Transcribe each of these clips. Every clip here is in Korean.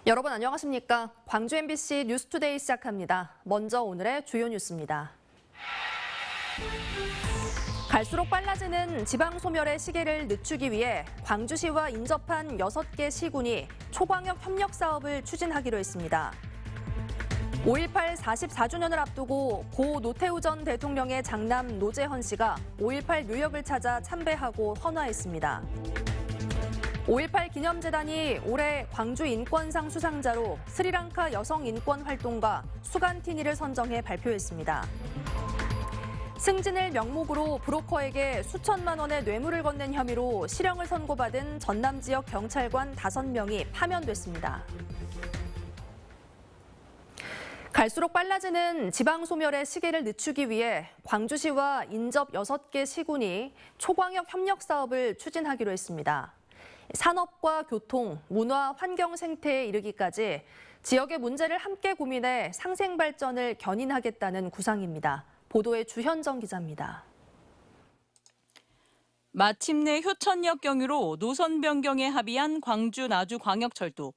여러분 안녕하십니까? 광주 MBC 뉴스투데이 시작합니다. 먼저 오늘의 주요 뉴스입니다. 갈수록 빨라지는 지방 소멸의 시계를 늦추기 위해 광주시와 인접한 6개 시군이 초광역 협력 사업을 추진하기로 했습니다. 5.18 44주년을 앞두고 고 노태우 전 대통령의 장남 노재헌 씨가 5.18 묘역을 찾아 참배하고 헌화했습니다. 5.18 기념재단이 올해 광주 인권상 수상자로 스리랑카 여성 인권 활동가 수간티니를 선정해 발표했습니다. 승진을 명목으로 브로커에게 수천만 원의 뇌물을 건넨 혐의로 실형을 선고받은 전남 지역 경찰관 5명이 파면됐습니다. 갈수록 빨라지는 지방 소멸의 시계를 늦추기 위해 광주시와 인접 6개 시군이 초광역 협력 사업을 추진하기로 했습니다. 산업과 교통, 문화, 환경 생태에 이르기까지 지역의 문제를 함께 고민해 상생 발전을 견인하겠다는 구상입니다. 보도에 주현정 기자입니다. 마침내 효천역 경유로 노선 변경에 합의한 광주 나주광역철도.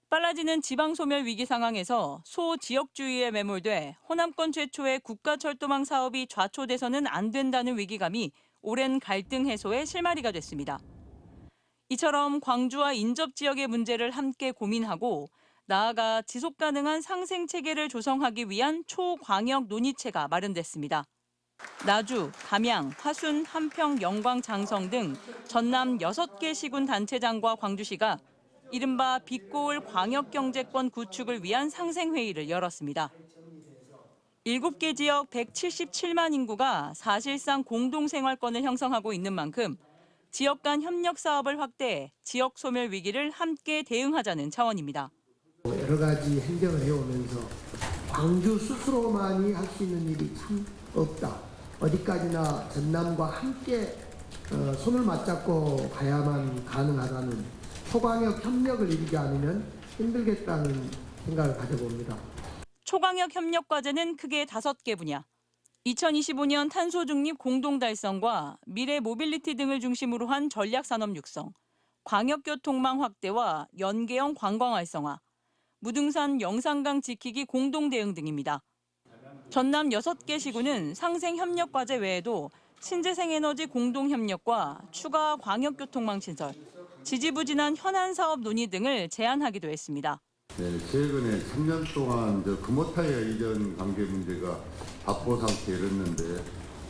빨라지는 지방소멸 위기 상황에서 소지역주의에 매몰돼 호남권 최초의 국가철도망 사업이 좌초돼서는 안 된다는 위기감이 오랜 갈등 해소의 실마리가 됐습니다. 이처럼 광주와 인접 지역의 문제를 함께 고민하고 나아가 지속 가능한 상생 체계를 조성하기 위한 초광역 논의체가 마련됐습니다. 나주, 담양, 화순, 함평, 영광, 장성 등 전남 6개 시군 단체장과 광주시가 이른바 빛고울 광역경제권 구축을 위한 상생회의를 열었습니다. 7개 지역 177만 인구가 사실상 공동생활권을 형성하고 있는 만큼 지역 간 협력 사업을 확대해 지역 소멸 위기를 함께 대응하자는 차원입니다. 여러 가지 행정을 해오면서 광주 스스로만이 할 수 있는 일이 참 없다. 어디까지나 전남과 함께 손을 맞잡고 가야만 가능하다는 초광역 협력을 이루지 않으면 힘들겠다는 생각을 가져봅니다. 초광역 협력 과제는 크게 5개 분야. 2025년 탄소 중립 공동 달성과 미래 모빌리티 등을 중심으로 한 전략 산업 육성, 광역교통망 확대와 연계형 관광 활성화, 무등산 영산강 지키기 공동 대응 등입니다. 전남 6개 시군은 상생 협력 과제 외에도 신재생 에너지 공동 협력과 추가 광역교통망 신설, 지지부진한 현안 사업 논의 등을 제안하기도 했습니다. 네, 최근에 3년 동안 금호타이어 이전 관계 문제가 답보 상태에 이르는데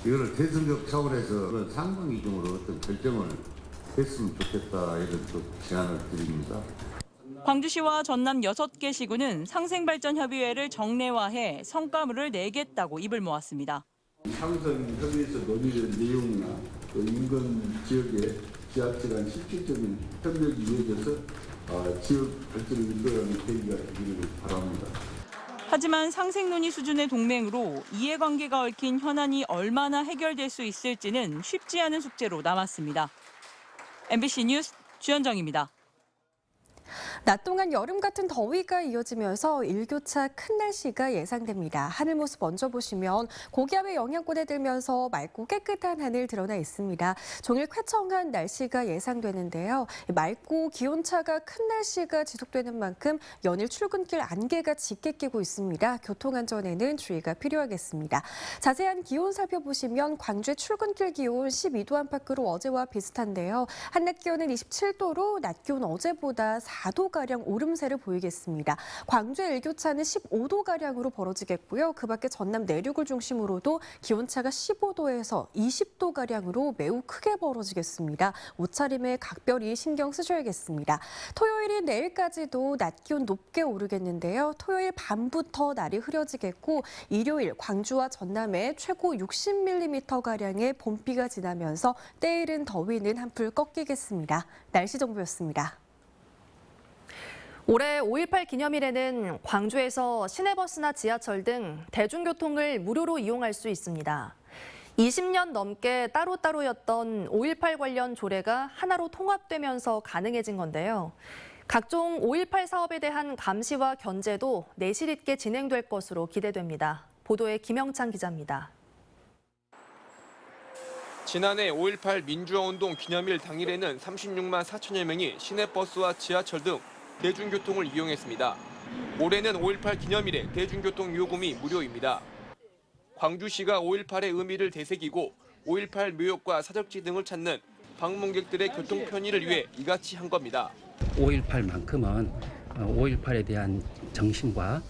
이거를 대승적 차원에서 상당 이중으로 어떤 결정을 했으면 좋겠다 이런 또 제안을 드립니다. 광주시와 전남 6개 시군은 상생발전협의회를 정례화해 성과물을 내겠다고 입을 모았습니다. 상생 협의에서 논의된 내용이나 또 인근 지역의 지하철 간 실질적인 협력이 이어져서 지역 발전을 이끌어가는 계기가 되기를 바랍니다. 하지만 상생 논의 수준의 동맹으로 이해관계가 얽힌 현안이 얼마나 해결될 수 있을지는 쉽지 않은 숙제로 남았습니다. MBC 뉴스 주현정입니다. 낮 동안 여름 같은 더위가 이어지면서 일교차 큰 날씨가 예상됩니다. 하늘 모습 먼저 보시면 고기압의 영향권에 들면서 맑고 깨끗한 하늘 드러나 있습니다. 종일 쾌청한 날씨가 예상되는데요. 맑고 기온차가 큰 날씨가 지속되는 만큼 연일 출근길 안개가 짙게 끼고 있습니다. 교통안전에는 주의가 필요하겠습니다. 자세한 기온 살펴보시면 광주의 출근길 기온 12도 안팎으로 어제와 비슷한데요. 한낮 기온은 27도로 낮 기온 어제보다 4도가량 오름세를 보이겠습니다. 광주의 일교차는 15도가량으로 벌어지겠고요. 그 밖에 전남 내륙을 중심으로도 기온차가 15도에서 20도가량으로 매우 크게 벌어지겠습니다. 옷차림에 각별히 신경 쓰셔야겠습니다. 토요일인 내일까지도 낮 기온 높게 오르겠는데요. 토요일 밤부터 날이 흐려지겠고 일요일 광주와 전남에 최고 60mm가량의 봄비가 지나면서 때이른 더위는 한풀 꺾이겠습니다. 날씨 정보였습니다. 올해 5.18 기념일에는 광주에서 시내버스나 지하철 등 대중교통을 무료로 이용할 수 있습니다. 20년 넘게 따로따로였던 5.18 관련 조례가 하나로 통합되면서 가능해진 건데요. 각종 5.18 사업에 대한 감시와 견제도 내실 있게 진행될 것으로 기대됩니다. 보도에 김영찬 기자입니다. 지난해 5.18 민주화운동 기념일 당일에는 36만 4천여 명이 시내버스와 지하철 등 대중교통을 이용했습니다. 올해는 5.18 기념일에 대중교통 요금이 무료입니다. 광주시가 5.18의 의미를 되새기고 5.18 묘역과 사적지 등을 찾는 방문객들의 교통 편의를 위해 이같이 한 겁니다. 5.18만큼은 5.18에 대한 정신과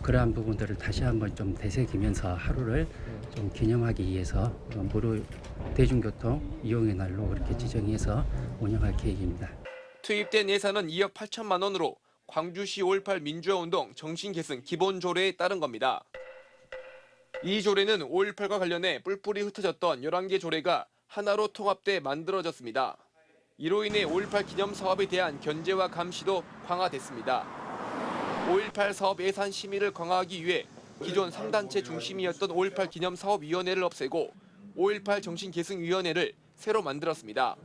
그러한 부분들을 다시 한번 좀 되새기면서 하루를 좀 기념하기 위해서 무료 대중교통 이용의 날로 그렇게 지정해서 운영할 계획입니다. 투입된 예산은 2억 8천만 원으로 광주시 5.18 민주화운동 정신계승 기본조례에 따른 겁니다. 이 조례는 5.18과 관련해 뿔뿔이 흩어졌던 11개 조례가 하나로 통합돼 만들어졌습니다. 이로 인해 5.18 기념 사업에 대한 견제와 감시도 강화됐습니다. 5.18 사업 예산 심의를 강화하기 위해 기존 3단체 중심이었던 5.18 기념 사업위원회를 없애고 5.18 정신계승위원회를 새로 만들었습니다.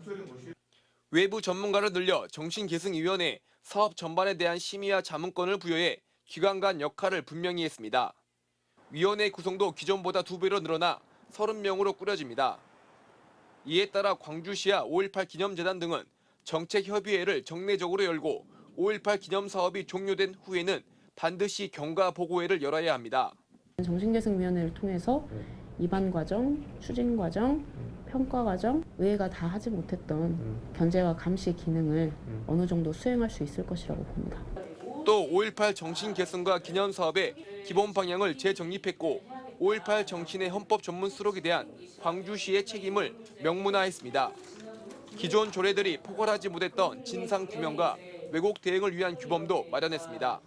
외부 전문가를 늘려 정신계승위원회 사업 전반에 대한 심의와 자문권을 부여해 기관 간 역할을 분명히 했습니다. 위원회 구성도 기존보다 2배로 늘어나 30명으로 꾸려집니다. 이에 따라 광주시와 5.18 기념재단 등은 정책협의회를 정례적으로 열고 5.18 기념사업이 종료된 후에는 반드시 경과보고회를 열어야 합니다. 정신계승위원회를 통해서 입안 과정, 추진 과정, 평가 과정, 의회가 다 하지 못했던 견제와 감시 기능을 어느 정도 수행할 수 있을 것이라고 봅니다. 또 5.18 정신계승과 기념사업의 기본 방향을 재정립했고 5.18 정신의 헌법 전문 수록에 대한 광주시의 책임을 명문화했습니다. 기존 조례들이 포괄하지 못했던 진상규명과 왜곡 대응을 위한 규범도 마련했습니다.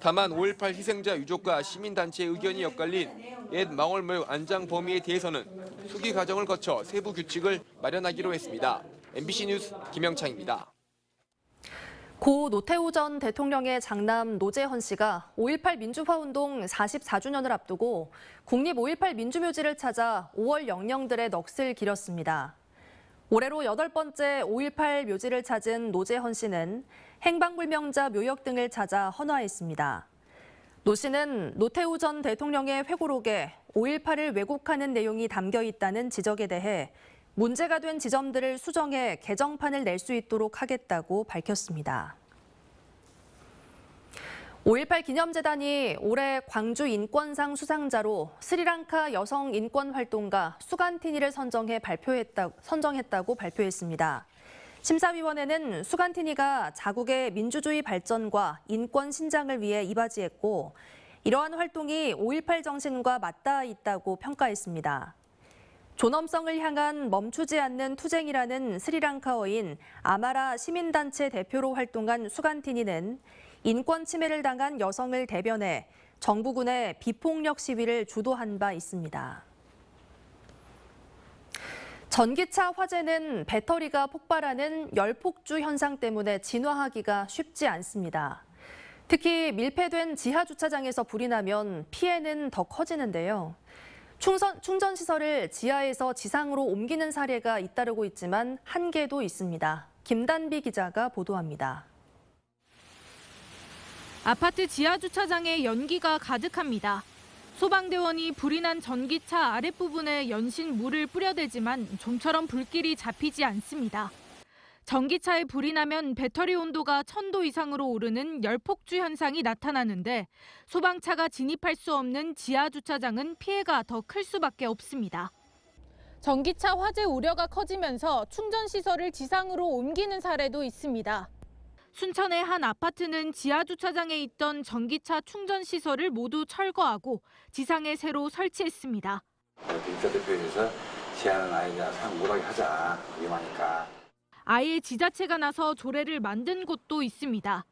다만 5.18 희생자 유족과 시민단체의 의견이 엇갈린 옛 망월묘 안장 범위에 대해서는 수기 과정을 거쳐 세부 규칙을 마련하기로 했습니다. MBC 뉴스 김영창입니다. 고 노태우 전 대통령의 장남 노재헌 씨가 5.18 민주화운동 44주년을 앞두고 국립 5.18 민주묘지를 찾아 5월 영령들의 넋을 기렸습니다. 올해로 8번째 5.18 묘지를 찾은 노재헌 씨는 행방불명자 묘역 등을 찾아 헌화했습니다. 노 씨는 노태우 전 대통령의 회고록에 5.18을 왜곡하는 내용이 담겨 있다는 지적에 대해 문제가 된 지점들을 수정해 개정판을 낼 수 있도록 하겠다고 밝혔습니다. 5.18 기념재단이 올해 광주 인권상 수상자로 스리랑카 여성 인권활동가 수간티니를 선정했다고 발표했습니다. 심사위원회는 수간티니가 자국의 민주주의 발전과 인권 신장을 위해 이바지했고 이러한 활동이 5.18 정신과 맞닿아 있다고 평가했습니다. 존엄성을 향한 멈추지 않는 투쟁이라는 스리랑카어인 아마라 시민단체 대표로 활동한 수간티니는 인권 침해를 당한 여성을 대변해 정부군의 비폭력 시위를 주도한 바 있습니다. 전기차 화재는 배터리가 폭발하는 열폭주 현상 때문에 진화하기가 쉽지 않습니다. 특히 밀폐된 지하 주차장에서 불이 나면 피해는 더 커지는데요. 충전시설을 지하에서 지상으로 옮기는 사례가 잇따르고 있지만 한계도 있습니다. 김단비 기자가 보도합니다. 아파트 지하 주차장에 연기가 가득합니다. 소방대원이 불이 난 전기차 아랫부분에 연신 물을 뿌려대지만 좀처럼 불길이 잡히지 않습니다. 전기차에 불이 나면 배터리 온도가 1000도 이상으로 오르는 열폭주 현상이 나타나는데 소방차가 진입할 수 없는 지하 주차장은 피해가 더 클 수밖에 없습니다. 전기차 화재 우려가 커지면서 충전시설을 지상으로 옮기는 사례도 있습니다. 순천의 한 아파트는 지하 주차장에 있던 전기차 충전시설을 모두 철거하고 지상에 새로 설치했습니다. 인사 대표에서 지하는 아예 사용 못하게 하자, 위험하니까. 아예 지자체가 나서 조례를 만든 곳도 있습니다.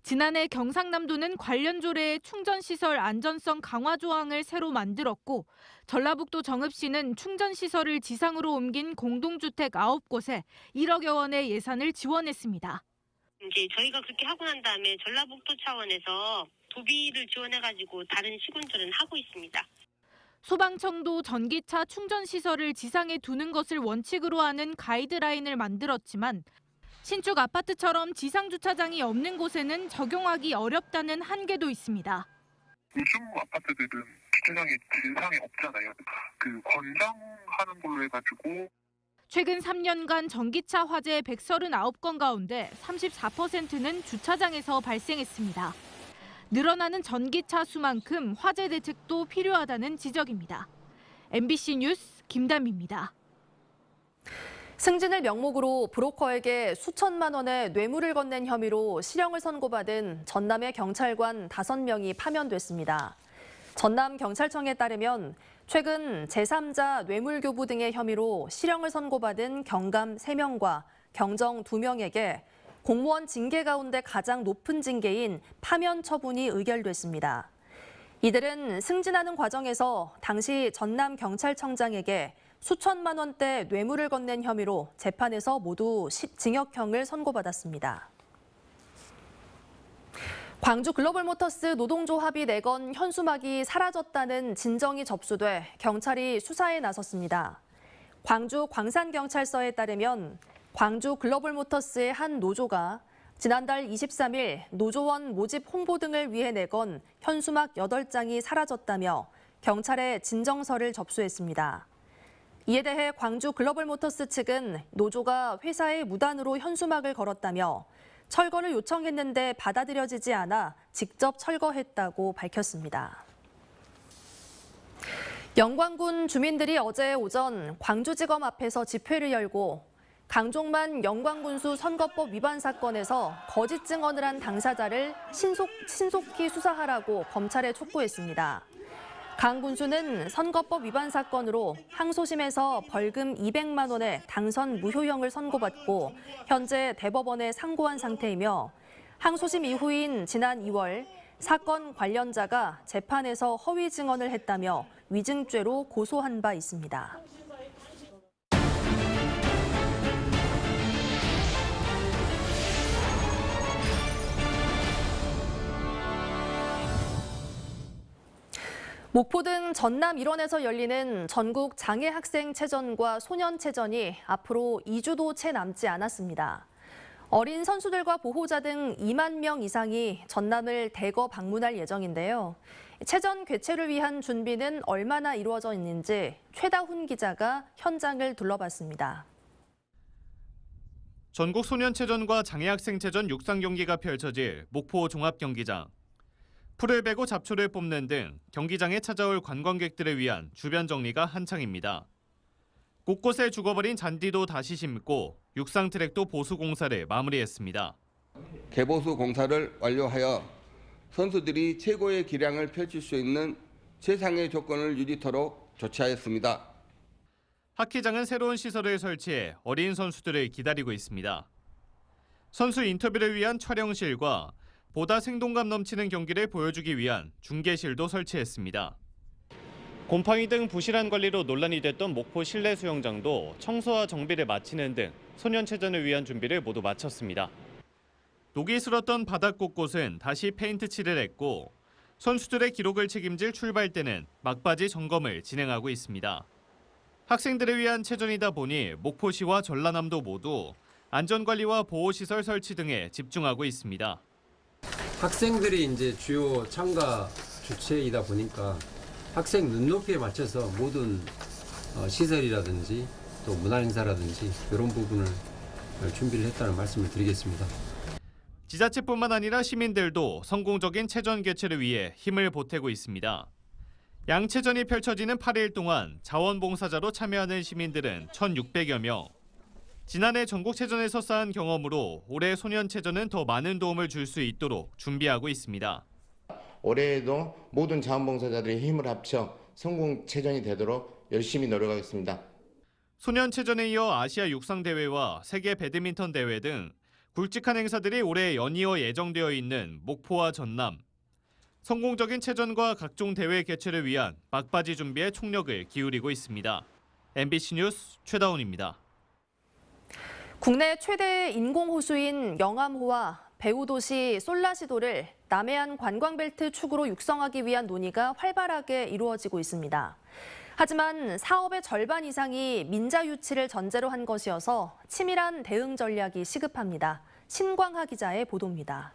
지난해 경상남도는 관련 조례에 충전시설 안전성 강화 조항을 새로 만들었고 전라북도 정읍시는 충전시설을 지상으로 옮긴 공동주택 9곳에 1억여 원의 예산을 지원했습니다. 이제 저희가 그렇게 하고 난 다음에 전라북도 차원에서 도비를 지원해가지고 다른 시군들은 하고 있습니다. 소방청도 전기차 충전시설을 지상에 두는 것을 원칙으로 하는 가이드라인을 만들었지만 신축 아파트처럼 지상 주차장이 없는 곳에는 적용하기 어렵다는 한계도 있습니다. 요즘 아파트들은 주차장이 지상에 없잖아요. 권장하는 걸로 해가지고 최근 3년간 전기차 화재 139건 가운데 34%는 주차장에서 발생했습니다. 늘어나는 전기차 수만큼 화재 대책도 필요하다는 지적입니다. MBC 뉴스 김담희입니다. 승진을 명목으로 브로커에게 수천만 원의 뇌물을 건넨 혐의로 실형을 선고받은 전남의 경찰관 5명이 파면됐습니다. 전남경찰청에 따르면 최근 제3자 뇌물교부 등의 혐의로 실형을 선고받은 경감 3명과 경정 2명에게 공무원 징계 가운데 가장 높은 징계인 파면 처분이 의결됐습니다. 이들은 승진하는 과정에서 당시 전남경찰청장에게 수천만 원대 뇌물을 건넨 혐의로 재판에서 모두 징역형을 선고받았습니다. 광주 글로벌모터스 노동조합이 내건 현수막이 사라졌다는 진정이 접수돼 경찰이 수사에 나섰습니다. 광주 광산경찰서에 따르면 광주 글로벌모터스의 한 노조가 지난달 23일 노조원 모집 홍보 등을 위해 내건 현수막 8장이 사라졌다며 경찰에 진정서를 접수했습니다. 이에 대해 광주 글로벌모터스 측은 노조가 회사에 무단으로 현수막을 걸었다며 철거를 요청했는데 받아들여지지 않아 직접 철거했다고 밝혔습니다. 영광군 주민들이 어제 오전 광주지검 앞에서 집회를 열고 강종만 영광군수 선거법 위반 사건에서 거짓 증언을 한 당사자를 신속히 수사하라고 검찰에 촉구했습니다. 강 군수는 선거법 위반 사건으로 항소심에서 벌금 200만 원의 당선 무효형을 선고받고 현재 대법원에 상고한 상태이며 항소심 이후인 지난 2월 사건 관련자가 재판에서 허위 증언을 했다며 위증죄로 고소한 바 있습니다. 목포 등 전남 일원에서 열리는 전국 장애학생체전과 소년체전이 앞으로 2주도 채 남지 않았습니다. 어린 선수들과 보호자 등 2만 명 이상이 전남을 대거 방문할 예정인데요. 체전 개최를 위한 준비는 얼마나 이루어져 있는지 최다훈 기자가 현장을 둘러봤습니다. 전국 소년체전과 장애학생체전 육상 경기가 펼쳐질 목포 종합경기장. 풀을 베고 잡초를 뽑는 등 경기장에 찾아올 관광객들을 위한 주변 정리가 한창입니다. 곳곳에 죽어버린 잔디도 다시 심고 육상 트랙도 보수 공사를 마무리했습니다. 개보수 공사를 완료하여 선수들이 최고의 기량을 펼칠 수 있는 최상의 조건을 유지토록 조치하였습니다. 하키장은 새로운 시설을 설치해 어린 선수들을 기다리고 있습니다. 선수 인터뷰를 위한 촬영실과 보다 생동감 넘치는 경기를 보여주기 위한 중계실도 설치했습니다. 곰팡이 등 부실한 관리로 논란이 됐던 목포 실내 수영장도 청소와 정비를 마치는 등 소년체전을 위한 준비를 모두 마쳤습니다. 녹이 슬었던 바닥 곳곳은 다시 페인트 칠을 했고 선수들의 기록을 책임질 출발대는 막바지 점검을 진행하고 있습니다. 학생들을 위한 체전이다 보니 목포시와 전라남도 모두 안전관리와 보호시설 설치 등에 집중하고 있습니다. 학생들이 이제 주요 참가 주체이다 보니까 학생 눈높이에 맞춰서 모든 시설이라든지 또 문화행사라든지 이런 부분을 준비를 했다는 말씀을 드리겠습니다. 지자체뿐만 아니라 시민들도 성공적인 체전 개최를 위해 힘을 보태고 있습니다. 양체전이 펼쳐지는 8일 동안 자원봉사자로 참여하는 시민들은 1,600여 명. 지난해 전국체전에서 쌓은 경험으로 올해 소년체전은 더 많은 도움을 줄 수 있도록 준비하고 있습니다. 올해에도 모든 자원봉사자들의 힘을 합쳐 성공체전이 되도록 열심히 노력하겠습니다. 소년체전에 이어 아시아 육상대회와 세계 배드민턴 대회 등 굵직한 행사들이 올해 연이어 예정되어 있는 목포와 전남. 성공적인 체전과 각종 대회 개최를 위한 막바지 준비에 총력을 기울이고 있습니다. MBC 뉴스 최다훈입니다. 국내 최대 인공호수인 영암호와 배후도시 솔라시도를 남해안 관광벨트 축으로 육성하기 위한 논의가 활발하게 이루어지고 있습니다. 하지만 사업의 절반 이상이 민자 유치를 전제로 한 것이어서 치밀한 대응 전략이 시급합니다. 신광하 기자의 보도입니다.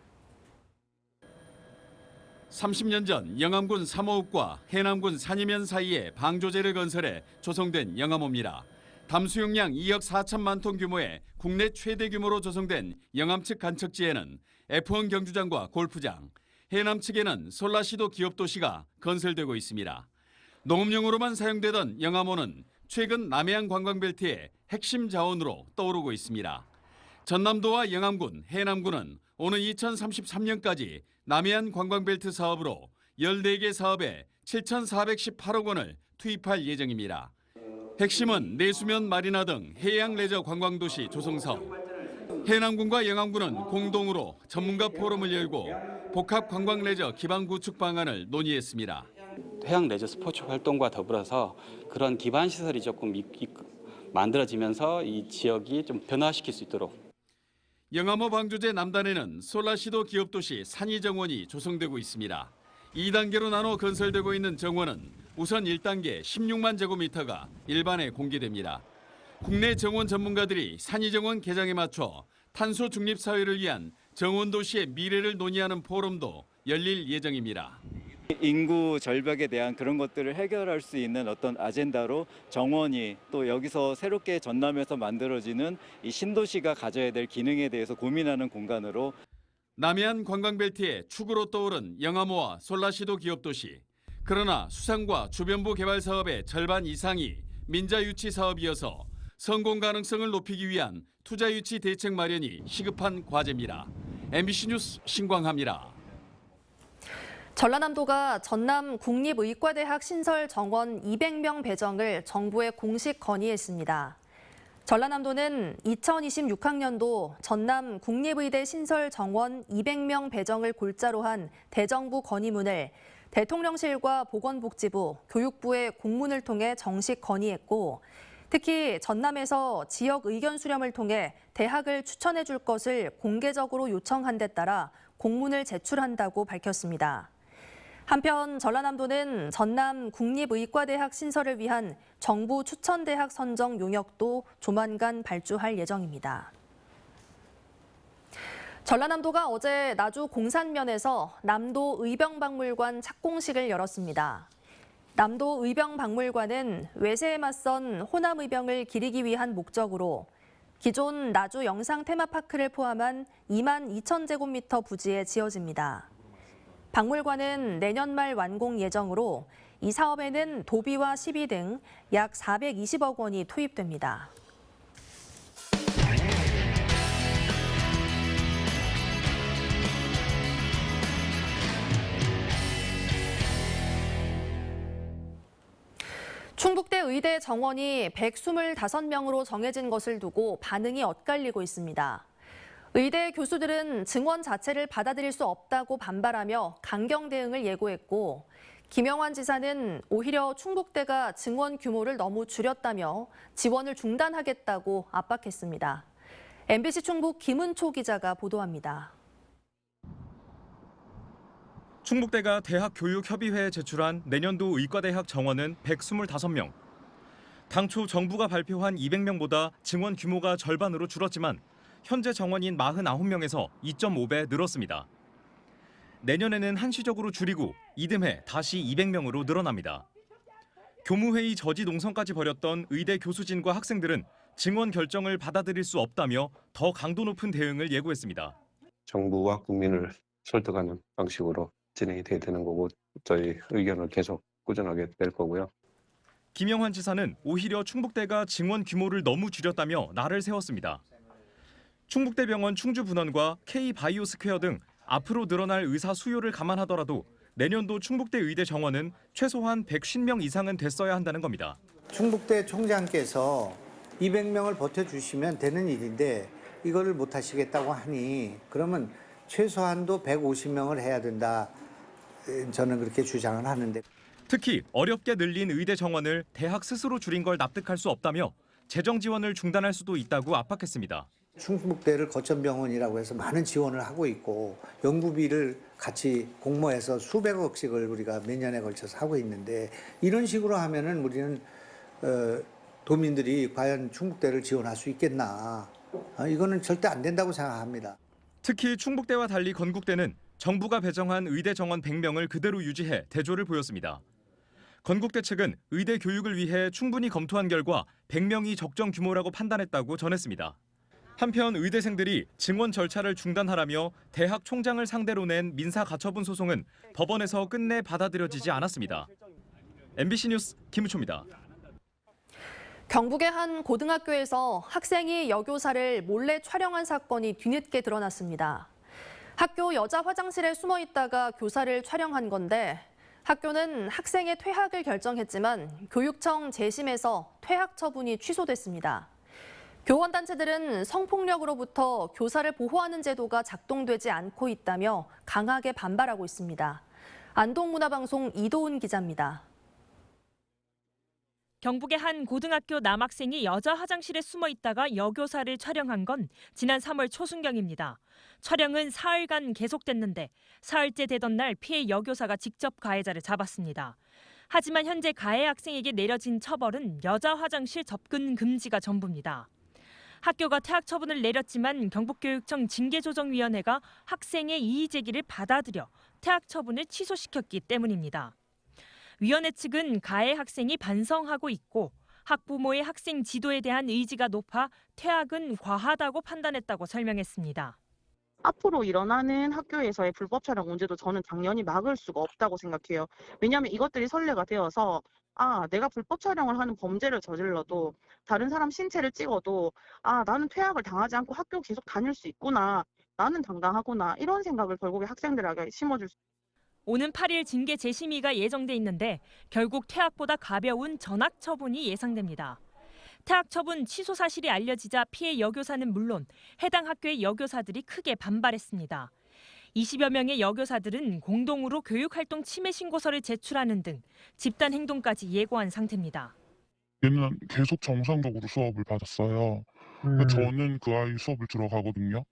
30년 전 영암군 삼호읍과 해남군 산이면 사이에 방조제를 건설해 조성된 영암호입니다. 담수용량 2억 4천만 톤 규모의 국내 최대 규모로 조성된 영암 측 간척지에는 F1 경주장과 골프장, 해남 측에는 솔라시도 기업도시가 건설되고 있습니다. 농업용으로만 사용되던 영암호는 최근 남해안 관광벨트의 핵심 자원으로 떠오르고 있습니다. 전남도와 영암군, 해남군은 오는 2033년까지 남해안 관광벨트 사업으로 14개 사업에 7,418억 원을 투입할 예정입니다. 핵심은 내수면 마리나 등 해양 레저 관광도시 조성 사업. 해남군과 영암군은 공동으로 전문가 포럼을 열고 복합 관광 레저 기반 구축 방안을 논의했습니다. 해양 레저 스포츠 활동과 더불어서 그런 기반 시설이 조금 만들어지면서 이 지역이 좀 변화시킬 수 있도록. 영암호 방조제 남단에는 솔라시도 기업도시 산이정원이 조성되고 있습니다. 2단계로 나눠 건설되고 있는 정원은 우선 1단계 16만 제곱미터가 일반에 공개됩니다. 국내 정원 전문가들이 산이정원 개장에 맞춰 탄소 중립 사회를 위한 정원 도시의 미래를 논의하는 포럼도 열릴 예정입니다. 인구 절벽에 대한 그런 것들을 해결할 수 있는 어떤 아젠다로 정원이 또 여기서 새롭게 전남에서 만들어지는 이 신도시가 가져야 될 기능에 대해서 고민하는 공간으로. 남해안 관광벨트의 축으로 떠오른 영암호와 솔라시도 기업도시. 그러나 수상과 주변부 개발 사업의 절반 이상이 민자 유치 사업이어서 성공 가능성을 높이기 위한 투자 유치 대책 마련이 시급한 과제입니다. MBC 뉴스 신광하입니다. 전라남도가 전남 국립의과대학 신설 정원 200명 배정을 정부에 공식 건의했습니다. 전라남도는 2026학년도 전남 국립의대 신설 정원 200명 배정을 골자로 한 대정부 건의문을 대통령실과 보건복지부, 교육부의 공문을 통해 정식 건의했고, 특히 전남에서 지역 의견 수렴을 통해 대학을 추천해 줄 것을 공개적으로 요청한 데 따라 공문을 제출한다고 밝혔습니다. 한편 전라남도는 전남 국립의과대학 신설을 위한 정부 추천대학 선정 용역도 조만간 발주할 예정입니다. 전라남도가 어제 나주 공산면에서 남도 의병박물관 착공식을 열었습니다. 남도 의병박물관은 외세에 맞선 호남 의병을 기리기 위한 목적으로 기존 나주 영상 테마파크를 포함한 2만 2천 제곱미터 부지에 지어집니다. 박물관은 내년 말 완공 예정으로 이 사업에는 도비와 시비 등 약 420억 원이 투입됩니다. 충북대 의대 정원이 125명으로 정해진 것을 두고 반응이 엇갈리고 있습니다. 의대 교수들은 증원 자체를 받아들일 수 없다고 반발하며 강경 대응을 예고했고, 김영환 지사는 오히려 충북대가 증원 규모를 너무 줄였다며 지원을 중단하겠다고 압박했습니다. MBC 충북 김은초 기자가 보도합니다. 충북대가 대학교육협의회에 제출한 내년도 의과대학 정원은 125명. 당초 정부가 발표한 200명보다 증원 규모가 절반으로 줄었지만 현재 정원인 49명에서 2.5배 늘었습니다. 내년에는 한시적으로 줄이고 이듬해 다시 200명으로 늘어납니다. 교무회의 저지 농성까지 벌였던 의대 교수진과 학생들은 증원 결정을 받아들일 수 없다며 더 강도 높은 대응을 예고했습니다. 정부와 국민을 설득하는 방식으로 진행이 돼야 되는 거고 저희 의견을 계속 꾸준하게 낼 거고요. 김영환 지사는 오히려 충북대가 증원 규모를 너무 줄였다며 날을 세웠습니다. 충북대병원 충주분원과 K바이오스퀘어 등 앞으로 늘어날 의사 수요를 감안하더라도 내년도 충북대 의대 정원은 최소한 150명 이상은 됐어야 한다는 겁니다. 충북대 총장께서 200명을 버텨주시면 되는 일인데 이거를 못 하시겠다고 하니 그러면 최소한도 150명을 해야 된다. 저는 그렇게 주장을 하는데. 특히 어렵게 늘린 의대 정원을 대학 스스로 줄인 걸 납득할 수 없다며 재정 지원을 중단할 수도 있다고 압박했습니다. 충북대를 거점병원이라고 해서 많은 지원을 하고 있고 연구비를 같이 공모해서 수백억씩을 우리가 몇 년에 걸쳐서 하고 있는데 이런 식으로 하면은 우리는 도민들이 과연 충북대를 지원할 수 있겠나. 이거는 절대 안 된다고 생각합니다. 특히 충북대와 달리 건국대는 정부가 배정한 의대 정원 100명을 그대로 유지해 대조를 보였습니다. 건국대 측은 의대 교육을 위해 충분히 검토한 결과 100명이 적정 규모라고 판단했다고 전했습니다. 한편 의대생들이 증원 절차를 중단하라며 대학 총장을 상대로 낸 민사 가처분 소송은 법원에서 끝내 받아들여지지 않았습니다. MBC 뉴스 김우초입니다. 경북의 한 고등학교에서 학생이 여교사를 몰래 촬영한 사건이 뒤늦게 드러났습니다. 학교 여자 화장실에 숨어 있다가 교사를 촬영한 건데 학교는 학생의 퇴학을 결정했지만 교육청 재심에서 퇴학 처분이 취소됐습니다. 교원단체들은 성폭력으로부터 교사를 보호하는 제도가 작동되지 않고 있다며 강하게 반발하고 있습니다. 안동문화방송 이도훈 기자입니다. 경북의 한 고등학교 남학생이 여자 화장실에 숨어 있다가 여교사를 촬영한 건 지난 3월 초순경입니다. 촬영은 사흘간 계속됐는데 사흘째 되던 날 피해 여교사가 직접 가해자를 잡았습니다. 하지만 현재 가해 학생에게 내려진 처벌은 여자 화장실 접근 금지가 전부입니다. 학교가 퇴학 처분을 내렸지만 경북교육청 징계조정위원회가 학생의 이의 제기를 받아들여 퇴학 처분을 취소시켰기 때문입니다. 위원회 측은 가해 학생이 반성하고 있고 학부모의 학생 지도에 대한 의지가 높아 퇴학은 과하다고 판단했다고 설명했습니다. 앞으로 일어나는 학교에서의 불법 촬영 문제도 저는 당연히 막을 수가 없다고 생각해요. 왜냐하면 이것들이 선례가 되어서 내가 불법 촬영을 하는 범죄를 저질러도 다른 사람 신체를 찍어도 나는 퇴학을 당하지 않고 학교 계속 다닐 수 있구나. 나는 당당하구나. 이런 생각을 결국에 학생들에게 심어줄 수 있습니다. 오는 8일 징계 재심의가 예정돼 있는데 결국 퇴학보다 가벼운 전학 처분이 예상됩니다. 퇴학 처분 취소 사실이 알려지자 피해 여교사는 물론 해당 학교의 여교사들이 크게 반발했습니다. 20여 명의 여교사들은 공동으로 교육활동 침해 신고서를 제출하는 등 집단 행동까지 예고한 상태입니다. 얘는 계속 정상적으로 수업을 받았어요. 저는 그 아이 수업을 들어가거든요.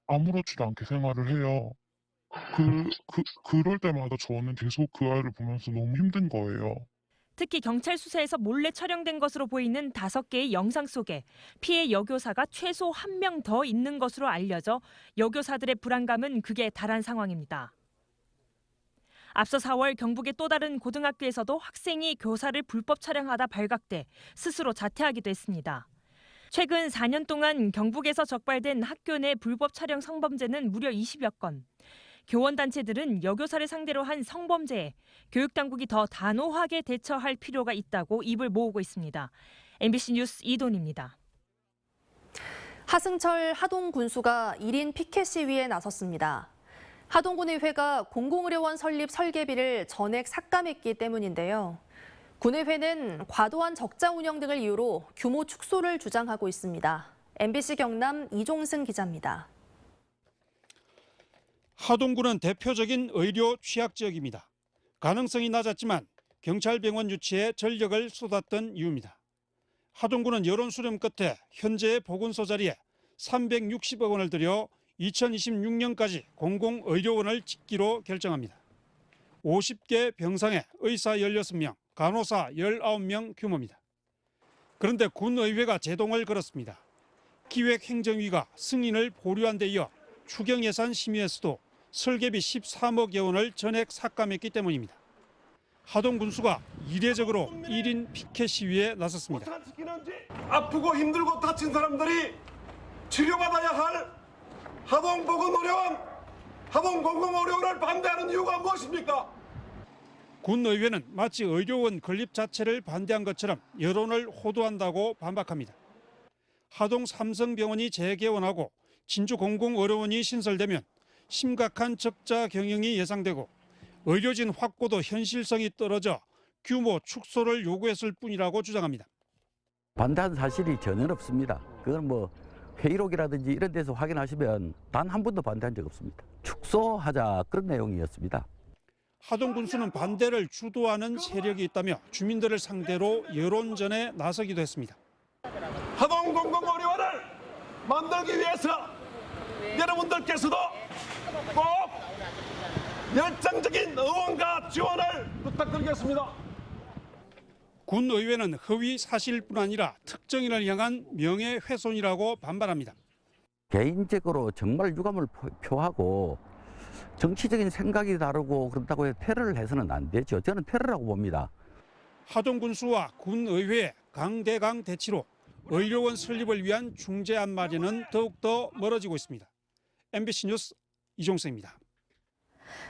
아무렇지도 않게 생활을 해요. 그럴 때마다 저는 계속 그 아이를 보면서 너무 힘든 거예요. 특히 경찰 수사에서 몰래 촬영된 것으로 보이는 5개의 영상 속에 피해 여교사가 최소 1명 더 있는 것으로 알려져 여교사들의 불안감은 극에 달한 상황입니다. 앞서 4월 경북의 또 다른 고등학교에서도 학생이 교사를 불법 촬영하다 발각돼 스스로 자퇴하기도 했습니다. 최근 4년 동안 경북에서 적발된 학교 내 불법 촬영 성범죄는 무려 20여 건. 교원단체들은 여교사를 상대로 한 성범죄에 교육당국이 더 단호하게 대처할 필요가 있다고 입을 모으고 있습니다. MBC 뉴스 이돈입니다. 하승철 하동군수가 1인 피켓 시위에 나섰습니다. 하동군의회가 공공의료원 설립 설계비를 전액 삭감했기 때문인데요. 군의회는 과도한 적자 운영 등을 이유로 규모 축소를 주장하고 있습니다. MBC 경남 이종승 기자입니다. 하동군은 대표적인 의료 취약 지역입니다. 가능성이 낮았지만 경찰병원 유치에 전력을 쏟았던 이유입니다. 하동군은 여론 수렴 끝에 현재의 보건소 자리에 360억 원을 들여 2026년까지 공공의료원을 짓기로 결정합니다. 50개 병상에 의사 16명, 간호사 19명 규모입니다. 그런데 군의회가 제동을 걸었습니다. 기획행정위가 승인을 보류한 데 이어 추경예산 심의에서도 설계비 13억여 원을 전액 삭감했기 때문입니다. 하동군수가 이례적으로 1인 피켓 시위에 나섰습니다. 아프고 힘들고 다친 사람들이 치료받아야 할 하동보건의료원, 하동공공의료원을 반대하는 이유가 무엇입니까? 군의회는 마치 의료원 건립 자체를 반대한 것처럼 여론을 호도한다고 반박합니다. 하동 삼성병원이 재개원하고 진주공공의료원이 신설되면 심각한 적자 경영이 예상되고 의료진 확보도 현실성이 떨어져 규모 축소를 요구했을 뿐이라고 주장합니다. 반대한 사실이 전혀 없습니다. 그건 회의록이라든지 이런 데서 확인하시면 단 한 번도 반대한 적 없습니다. 축소하자 그런 내용이었습니다. 하동군수는 반대를 주도하는 세력이 있다며 주민들을 상대로 여론전에 나서기도 했습니다. 하동공공의료원을 만들기 위해서 여러분들께서도 꼭 열정적인 응원과 지원을 부탁드리겠습니다. 군의회는 허위 사실뿐 아니라 특정인을 향한 명예훼손이라고 반발합니다. 개인적으로 정말 유감을 표하고 정치적인 생각이 다르고 그렇다고 해서 테러를 해서는 안 되죠. 저는 테러라고 봅니다. 하동군수와 군의회의 강대강 대치로 의료원 설립을 위한 중재안 마련은 더욱더 멀어지고 있습니다. MBC 뉴스 이종석입니다.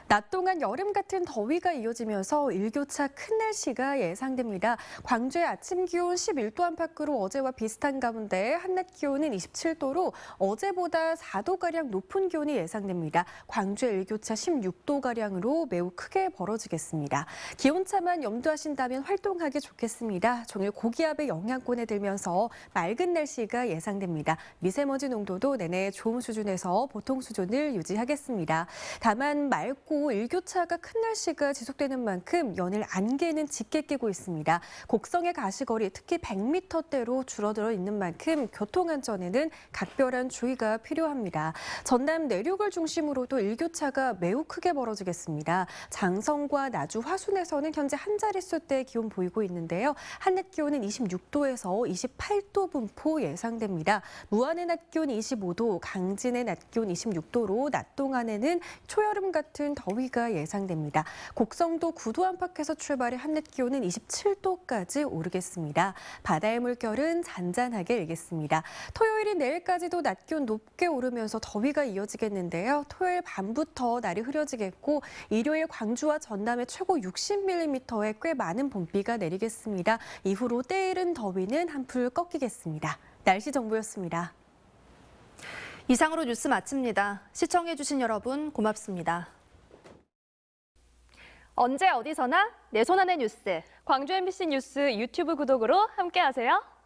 낮 동안 여름 같은 더위가 이어지면서 일교차 큰 날씨가 예상됩니다. 광주의 아침 기온 11도 안팎으로 어제와 비슷한 가운데 한낮 기온은 27도로 어제보다 4도가량 높은 기온이 예상됩니다. 광주의 일교차 16도가량으로 매우 크게 벌어지겠습니다. 기온차만 염두하신다면 활동하기 좋겠습니다. 종일 고기압의 영향권에 들면서 맑은 날씨가 예상됩니다. 미세먼지 농도도 내내 좋은 수준에서 보통 수준을 유지하겠습니다. 다만 맑고 일교차가 큰 날씨가 지속되는 만큼 연일 안개는 짙게 끼고 있습니다. 곡성의 가시거리 특히 100m대로 줄어들어 있는 만큼 교통안전에는 각별한 주의가 필요합니다. 전남 내륙을 중심으로도 일교차가 매우 크게 벌어지겠습니다. 장성과 나주 화순에서는 현재 한 자릿수대 기온 보이고 있는데요. 한낮 기온은 26도에서 28도 분포 예상됩니다. 무안의 낮 기온 25도, 강진의 낮 기온 26도로 낮 동안에는 초여름 같은 더위가 예상됩니다. 곡성도 9도 안팎에서 출발해 한낮 기온은 27도까지 오르겠습니다. 바다의 물결은 잔잔하게 일겠습니다. 토요일인 내일까지도 낮 기온 높게 오르면서 더위가 이어지겠는데요. 토요일 밤부터 날이 흐려지겠고 일요일 광주와 전남에 최고 60mm의 꽤 많은 봄비가 내리겠습니다. 이후로 때이른 더위는 한풀 꺾이겠습니다. 날씨 정보였습니다. 이상으로 뉴스 마칩니다. 시청해주신 여러분 고맙습니다. 언제 어디서나 내 손 안의 뉴스. 광주 MBC 뉴스 유튜브 구독으로 함께하세요.